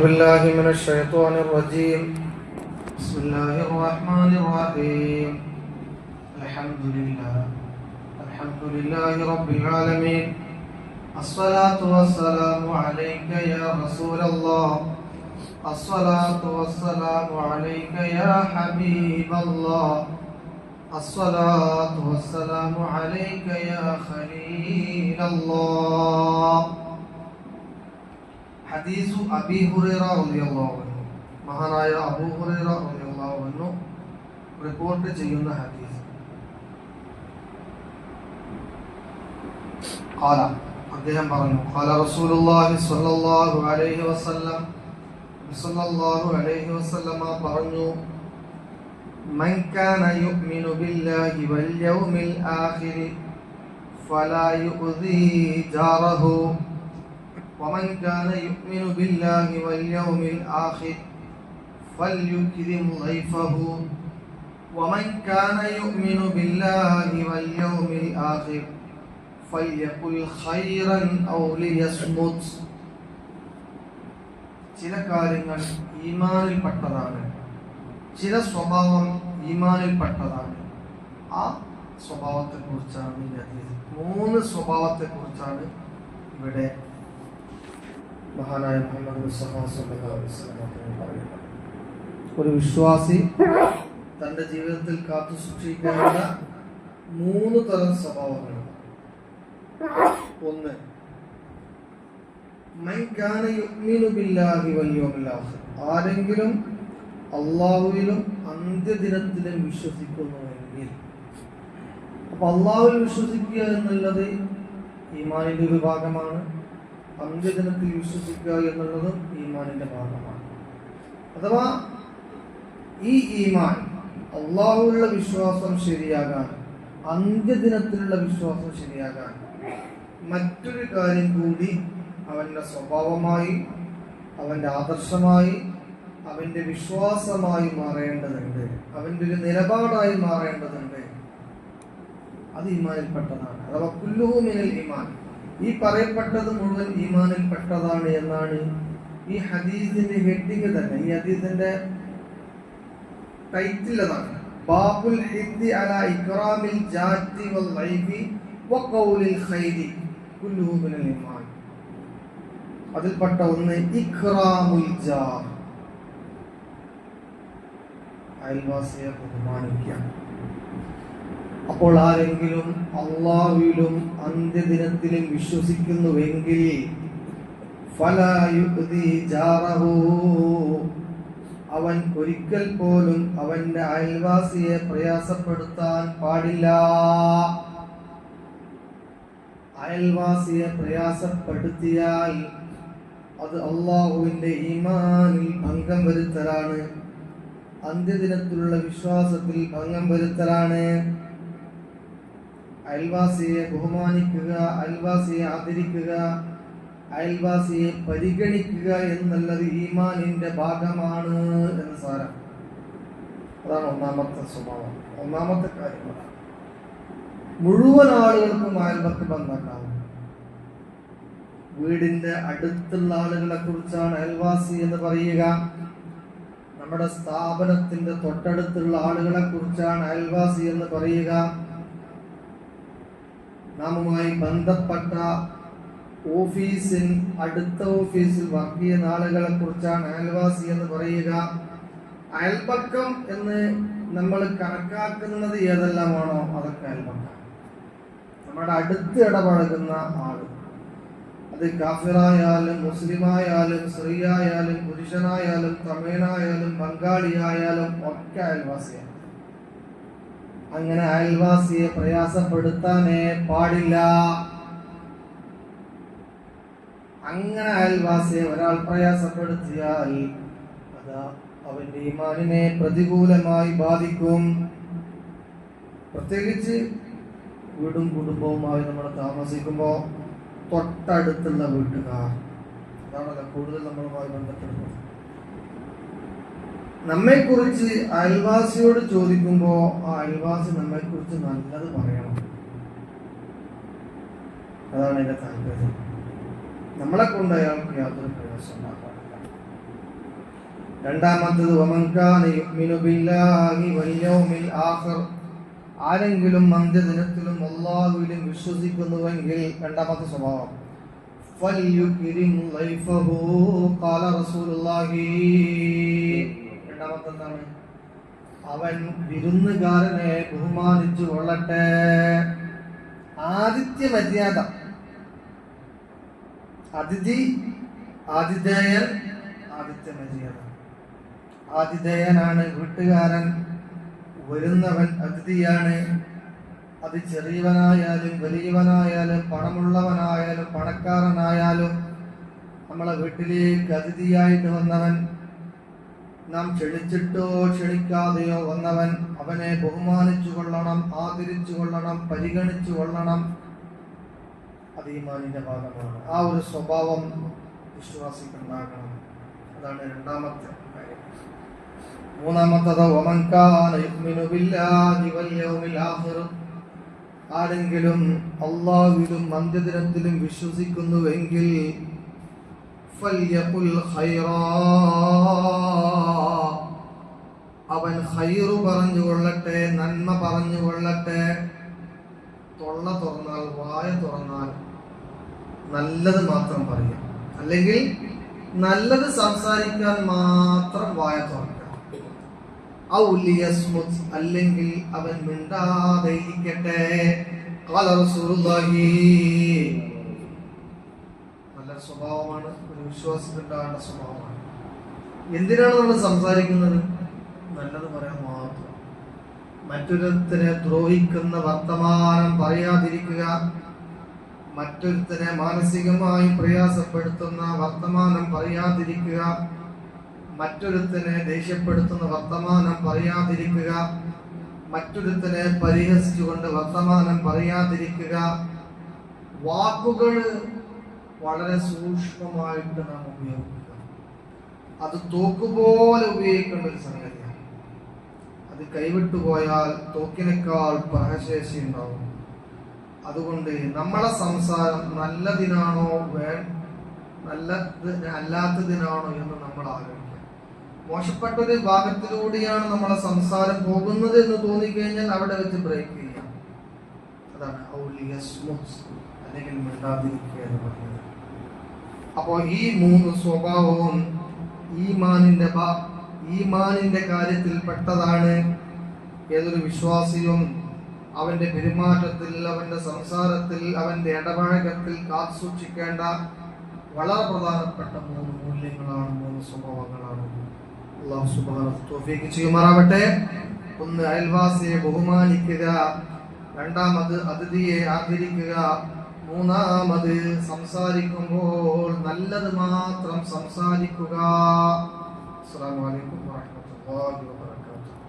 بالله من الشيطان الرجيم. بسم الله الرحمن الرحيم. الحمد لله رب العالمين. الصلاة والسلام عليك يا رسول الله. الصلاة والسلام عليك يا حبيب الله. الصلاة والسلام عليك يا خليل الله. ഹദീസു അബീ ഹുറൈറ റളിയല്ലാഹു അൻഹു, മഹാനായ അബൂ ഹുറൈറ റളിയല്ലാഹു അൻഹു റിപ്പോർട്ട് ചെയ്യുന്ന ഹദീസ്. ഖാല, അദ്ദേഹം പറഞ്ഞു, ഖാല റസൂലുള്ളാഹി സ്വല്ലല്ലാഹു അലൈഹി വസല്ലം, സ്വല്ലല്ലാഹു അലൈഹി വസല്ലമ പറഞ്ഞു, മൻ കാന യുഅ്മിനു ബില്ലാഹി വൽ യൗമിൽ ആഖിരി ഫലാ യുഅ്ദി ജാറഹു ومن كان يؤمن بالله واليوم الآخر فليكرم ضيفه ومن كان يؤمن بالله واليوم الآخر فليقل خيرا أو ليصمت. ചില കാര്യങ്ങൾ ഈമാനിൽപ്പെട്ടതാണ്, ചില സ്വഭാവം ഈമാനിൽപ്പെട്ടതാണ്. ആ സ്വഭാവത്തെക്കുറിച്ചാണ് ഈ ഹദീസ്. 3 സ്വഭാവത്തെക്കുറിച്ചാണ് ഇവിടെ മഹാനായ മുഹമ്മദ് മുസ്തഫ സ്വല്ലല്ലാഹു അലൈഹി വസല്ലം പറയുന്നത്. ഒരു വിശ്വാസി തന്റെ ജീവിതത്തിൽ കാത്തു സൂക്ഷിക്കേണ്ട 3 തരം സ്വഭാവങ്ങൾ. 1, മൻ കാന യുഅ്മിനു ബില്ലാഹി വൽ യൗമിൽ ആഖിർ. ആരെങ്കിലും അല്ലാഹുവിലും അന്ത്യദിനത്തിലും വിശ്വസിക്കുന്നുവെങ്കിൽ, അപ്പോൾ അല്ലാഹുവിൽ വിശ്വസിക്കുക എന്നുള്ളത് ഈമാനിന്റെ ഒരു ഭാഗമാണ്. അന്ത്യദിനത്തിൽ വിശ്വസിക്കുക എന്നുള്ളതും ഈമാനിന്റെ ഭാഗമാണ്. അഥവാ ഈ ഈമാൻ, അള്ളാഹുവിലുള്ള വിശ്വാസം ശരിയാകാൻ, അന്ത്യദിനത്തിലുള്ള വിശ്വാസം ശരിയാകാൻ മറ്റൊരു കാര്യം കൂടി അവന്റെ സ്വഭാവമായി, അവന്റെ ആദർശമായി, അവന്റെ വിശ്വാസമായി മാറേണ്ടതുണ്ട്, അവന്റെ ഒരു നിലപാടായി മാറേണ്ടതുണ്ട്. അത് ഈമാനിൽപ്പെട്ടതാണ്. അഥവാ കുല്ലുഹു മിനൽ ഈമാൻ. ഈ പറയപ്പെട്ടത് മുഴുവൻ ഈമാനിൽപ്പെട്ടതാണ് എന്നാണ് ഈ ഹദീസിന്റെ ഹെഡിങ് തന്നെ. ഈ ഹദീസിന്റെ ടൈറ്റിൽ അതാണ്, ബാബുൽ ഹിദ്ദി അലാ ഇക്റാമിൽ ജാത്തി വൽ ഗൈബി വഖൗലിൽ ഖൈരി കുല്ലുഹു മിനൽ ഈമാൻ. അതിൽപ്പെട്ട ഒന്ന് ഇക്റാമുൽ ജാർ, അയൽവാസിയെ ബഹുമാനിക്കുക. അപ്പോൾ ആരെങ്കിലും അല്ലാഹുവിലും അന്ത്യദിനത്തിലും വിശ്വസിക്കുന്നുവെങ്കിൽ ഫലാ യുഅ്ദി ജാറഹു, അവൻ ഒരിക്കൽ പോലും അവന്റെ അയൽവാസിയെ പ്രയാസപ്പെടുത്താൻ പാടില്ല. അയൽവാസിയെ പ്രയാസപ്പെടുത്തിയാൽ അത് അല്ലാഹുവിന്റെ ഈമാനിൽ ഭംഗം വരുത്തലാണ്, അന്ത്യദിനത്തിലുള്ള വിശ്വാസത്തിൽ ഭംഗം വരുത്തലാണ്. അയൽവാസിയെ ബഹുമാനിക്കുക, അയൽവാസിയെ ആദരിക്കുക, അയൽവാസിയെ പരിഗണിക്കുക എന്നുള്ളത് ഈമാനിന്റെ ഭാഗമാണ് എന്ന് സാരം. അതാണ് ഒന്നാമത്തെ സ്വഭാവം, ഒന്നാമത്തെ കാര്യം. മുഴുവൻ ആളുകൾക്കും അയൽപക്കം ബന്ധക്കാവും. വീടിന്റെ അടുത്തുള്ള ആളുകളെ കുറിച്ചാണ് അയൽവാസി എന്ന് പറയുക. നമ്മുടെ സ്ഥാപനത്തിന്റെ തൊട്ടടുത്തുള്ള ആളുകളെ കുറിച്ചാണ് അയൽവാസി എന്ന് പറയുക. നാമുമായി ബന്ധപ്പെട്ട ഓഫീസിൽ, അടുത്ത ഓഫീസിൽ വർക്ക് ചെയ്യുന്ന ആളുകളെ കുറിച്ചാണ് അയൽവാസി എന്ന് പറയുക. അയൽപക്കം എന്ന് നമ്മൾ കണക്കാക്കുന്നത് ഏതെല്ലാമാണോ അതൊക്കെ അയൽപക്കം. നമ്മുടെ അടുത്ത് ഇടപഴകുന്ന ആള്, അത് കാഫിറായാലും മുസ്ലിമായാലും സ്ത്രീയായാലും പുരുഷനായാലും തമിഴനായാലും ബംഗാളിയായാലും ഒക്കെ അയൽവാസിയാണ്. അങ്ങനെ അയൽവാസിയെ പ്രയാസപ്പെടുത്താനേ പാടില്ല. അങ്ങനെ അയൽവാസിയെ ഒരാൾ പ്രയാസപ്പെടുത്തിയാൽ അത് അവന്റെ ഈമാനിനെ പ്രതികൂലമായി ബാധിക്കും. പ്രത്യേകിച്ച് വീടും കുടുംബവുമായി നമ്മൾ താമസിക്കുമ്പോൾ തൊട്ടടുത്തുള്ള വീട്ടുകാർ, അതാണല്ലോ കൂടുതൽ നമ്മളുമായി ബന്ധപ്പെടുന്നത്. നമ്മെക്കുറിച്ച് അയൽവാസിയോട് ചോദിക്കുമ്പോൾ ആ അയൽവാസി നമ്മെക്കുറിച്ച് നല്ലത് പറയണം. അതാണ് എൻ്റെ താല്പര്യം. നമ്മളെ കൊണ്ട് അയാൾക്ക് യാതൊരു പ്രയാസം ഉണ്ടാക്കാറില്ല. രണ്ടാമത്തത് വമൻ കാന യുഅ്മിനു ബില്ലാഹി വൽ യൗമിൽ ആഖിർ, ആരെങ്കിലും അന്ത്യദിനത്തിലും അല്ലാഹുവിലും വിശ്വസിക്കുന്നുവെങ്കിൽ രണ്ടാമത്തെ സ്വഭാവം ഫൽയുക്രിം ലൈഫഹു ഖാല റസൂലുള്ളാഹി. രണ്ടാമത്തെ എന്താണ്? അവൻ വിരുന്നുകാരനെ ബഹുമാനിച്ചു കൊള്ളട്ടെ. ആതിഥ്യ മര്യാദ, അതിഥി ആതിഥേയൻ, ആതിഥ്യ മര്യാദ. ആതിഥേയനാണ് വീട്ടുകാരൻ, വരുന്നവൻ അതിഥിയാണ്. അത് ചെറിയവനായാലും വലിയവനായാലും പണമുള്ളവനായാലും പണക്കാരനായാലും നമ്മളെ വീട്ടിലേക്ക് അതിഥിയായിട്ട് വന്നവൻ, നാം ക്ഷണിച്ചിട്ടോ ക്ഷണിക്കാതെയോ വന്നവൻ, അവനെ ബഹുമാനിച്ചു കൊള്ളണം, ആദരിച്ചു കൊള്ളണം, പരിഗണിച്ചു കൊള്ളണം. അത് ഈമാനിന്റെ ഭാഗമാണ്. ആ ഒരു സ്വഭാവം വിശ്വാസിക്കുണ്ടാകണം. അതാണ് രണ്ടാമത്തെ കാര്യം. മൂന്നാമത്തത് വമൻ കാന യുഅ്മിനു ബില്ലാഹി വൽ യൗമിൽ ആഖിർ, ആരെങ്കിലും അല്ലാഹുവിലും അന്ത്യദിനത്തിലും വിശ്വസിക്കുന്നുവെങ്കിൽ ഫൽയഖുൽ ഖൈറാ, അവൻ ഖൈറു പറഞ്ഞുകൊള്ളട്ടെ, നന്മ പറഞ്ഞുകൊള്ളട്ടെ. തൊള്ള തുറന്നാൽ, വായ തുറന്നാൽ നല്ലത് മാത്രം പറയാം, അല്ലെങ്കിൽ നല്ലത് സംസാരിക്കാൻ മാത്രം വായ തുറക്കാം. ഔ ലിയസ്മുത്, അല്ലെങ്കിൽ അവൻ മിണ്ടാതെ ഇരിക്കട്ടെ. ഖാല റസൂലുള്ളാഹി. നല്ല സ്വഭാവമാണ്, ഒരു വിശ്വാസത്തിൻ്റെ സ്വഭാവമാണ്. എന്തിനാണ് നമ്മൾ സംസാരിക്കുന്നത്? നല്ലത് പറയാൻ മാത്രം. മറ്റൊരുത്തനെ ദ്രോഹിക്കുന്ന വർത്തമാനം പറയാതിരിക്കുക, മറ്റൊരുത്തനെ മാനസികമായി പ്രയാസപ്പെടുത്തുന്ന വർത്തമാനം പറയാതിരിക്കുക, മറ്റൊരുത്തനെ ദേഷ്യപ്പെടുത്തുന്ന വർത്തമാനം പറയാതിരിക്കുക, മറ്റൊരുത്തനെ പരിഹസിച്ചുകൊണ്ട് വർത്തമാനം പറയാതിരിക്കുക. വാക്കുകൾ വളരെ സൂക്ഷ്മമായിട്ട് നാം ഉപയോഗിക്കുക. അത് തോക്കുപോലെ ഉപയോഗിക്കേണ്ട ഒരു സംഗതിയാണ്. അത് കൈവിട്ടുപോയാൽ തോക്കിനേക്കാൾ പ്രഹശേഷി ഉണ്ടാവും. അതുകൊണ്ട് നമ്മളെ സംസാരം നല്ലതിനാണോ നല്ലത് അല്ലാത്തതിനാണോ എന്ന് നമ്മൾ ആലോചിക്കുക. മോശപ്പെട്ട ഒരു ഭാഗത്തിലൂടെയാണ് നമ്മളെ സംസാരം പോകുന്നത് എന്ന് തോന്നിക്കഴിഞ്ഞാൽ അവിടെ വെച്ച് ബ്രേക്ക് ചെയ്യാം. അതാണ് അല്ലെങ്കിൽ മിണ്ടാതിരിക്കുക എന്ന് പറയുന്നത്. അപ്പോൾ ഈ മൂന്ന് സ്വഭാവവും ഈമാനിന്റെ കാര്യത്തിൽ പെട്ടതാണ്. ഏതൊരു വിശ്വാസിയും അവന്റെ പെരുമാറ്റത്തിൽ, അവന്റെ സംസാരത്തിൽ, അവന്റെ ഇടപഴകത്തിൽ കാത്തുസൂക്ഷിക്കേണ്ട വളരെ പ്രധാനപ്പെട്ട മൂന്ന് മൂല്യങ്ങളാണ്, മൂന്ന് സ്വഭാവങ്ങളാണ്. അല്ലാഹു സുബ്ഹാനഹു തൗഫീഖ് ചെയ്യുമാറാവട്ടെ. ഒന്ന്, അയൽവാസിയെ ബഹുമാനിക്കുക. രണ്ടാമത്, അതിഥിയെ ആദരിക്കുക. മൂന്നാമത്, സംസാരിക്കുമ്പോൾ നല്ലത് മാത്രം സംസാരിക്കുക. അസ്സലാമു അലൈക്കും വറഹ്മത്തുള്ളാഹി വബറകാതുഹു.